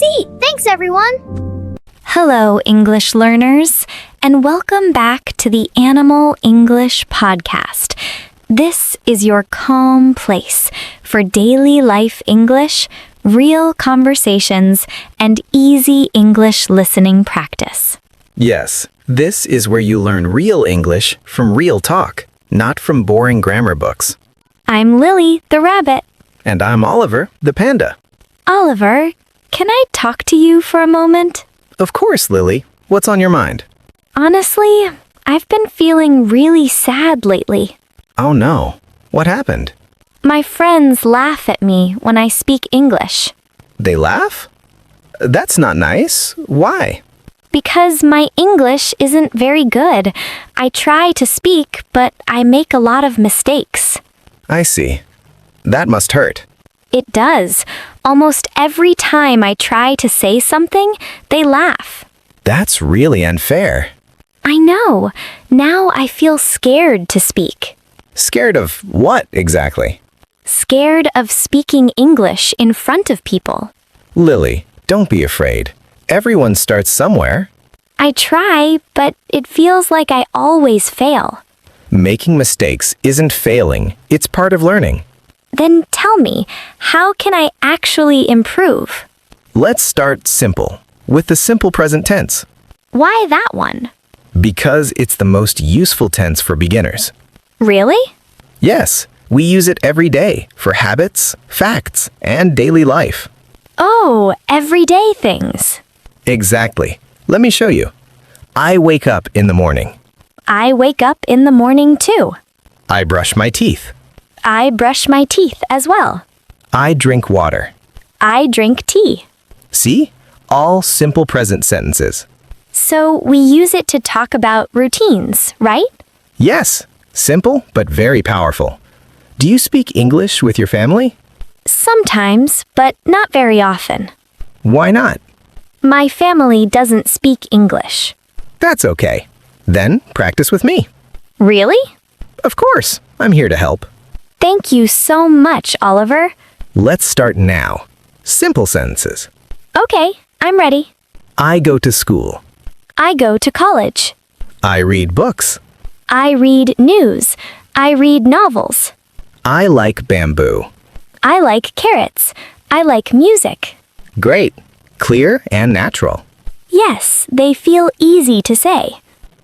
seat. Thanks, everyone. Hello, English learners, and welcome back to the Animal English Podcast. This is your calm place for daily life English, real conversations, and easy English listening practice. Yes, this is where you learn real English from real talk, not from boring grammar books. I'm Lily, the rabbit. And I'm Oliver, the panda. Oliver, can I talk to you for a moment? Of course, Lily. What's on your mind? Honestly, I've been feeling really sad lately. Oh no. What happened? My friends laugh at me when I speak English. They laugh? That's not nice. Why? Because my English isn't very good. I try to speak, but I make a lot of mistakes. I see. That must hurt. It does. Almost every time I try to say something, they laugh. That's really unfair. I know. Now I feel scared to speak. Scared of what exactly? Scared of speaking English in front of people. Lily, don't be afraid. Everyone starts somewhere. I try, but it feels like I always fail. Making mistakes isn't failing. It's part of learning. Then tell me, how can I actually improve? Let's start simple, with the simple present tense. Why that one? Because it's the most useful tense for beginners. Really? Yes, we use it every day for habits, facts, and daily life. Oh, everyday things. Exactly. Let me show you. I wake up in the morning. I wake up in the morning too. I brush my teeth. I brush my teeth as well. I drink water. I drink tea. See? All simple present sentences. So we use it to talk about routines, right? Yes, simple but very powerful. Do you speak English with your family? Sometimes, but not very often. Why not? My family doesn't speak English. That's okay. Then practice with me. Really? Of course, I'm here to help. Thank you so much, Oliver. Let's start now. Simple sentences. Okay, I'm ready. I go to school. I go to college. I read books. I read news. I read novels. I like bamboo. I like carrots. I like music. Great. Clear and natural. Yes, they feel easy to say.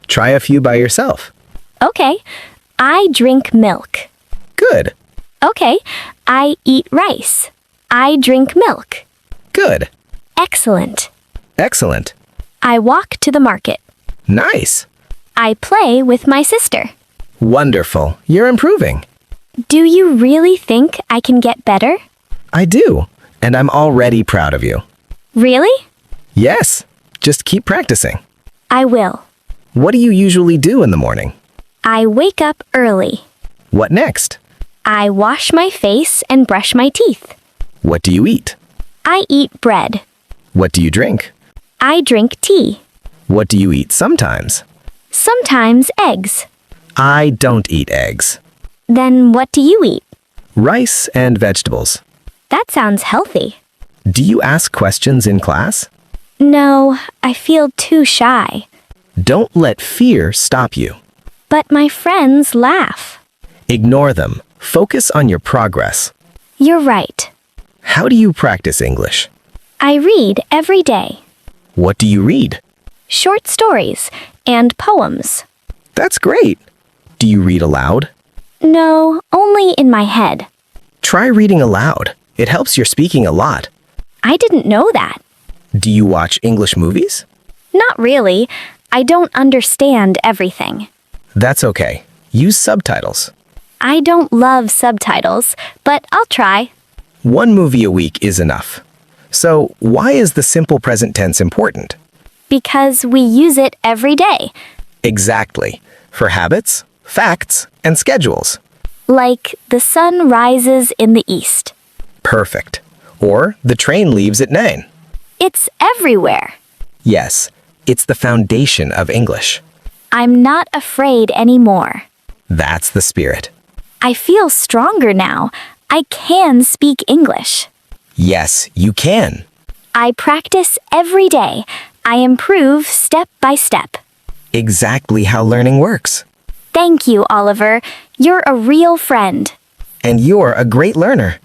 Try a few by yourself. Okay, I drink milk. Good. Okay, I eat rice. I drink milk. Good. Excellent. Excellent. I walk to the market. Nice. I play with my sister. Wonderful. You're improving. Do you really think I can get better? I do. And I'm already proud of you. Really? Yes. Just keep practicing. I will. What do you usually do in the morning? I wake up early. What next? I wash my face and brush my teeth. What do you eat? I eat bread. What do you drink? I drink tea. What do you eat sometimes? Sometimes eggs. I don't eat eggs. Then what do you eat? Rice and vegetables. That sounds healthy. Do you ask questions in class? No, I feel too shy. Don't let fear stop you. But my friends laugh. Ignore them. Focus on your progress. You're right. How do you practice English? I read every day. What do you read? Short stories and poems. That's great. Do you read aloud? No, only in my head. Try reading aloud. It helps your speaking a lot. I didn't know that. Do you watch English movies? Not really. I don't understand everything. That's okay. Use subtitles. I don't love subtitles, but I'll try. One movie a week is enough. So, why is the simple present tense important? Because we use it every day. Exactly. For habits, facts, and schedules. Like the sun rises in the east. Perfect. Or the train leaves at 9. It's everywhere. Yes, it's the foundation of English. I'm not afraid anymore. That's the spirit. I feel stronger now. I can speak English. Yes, you can. I practice every day. I improve step by step. Exactly how learning works. Thank you, Oliver. You're a real friend. And you're a great learner.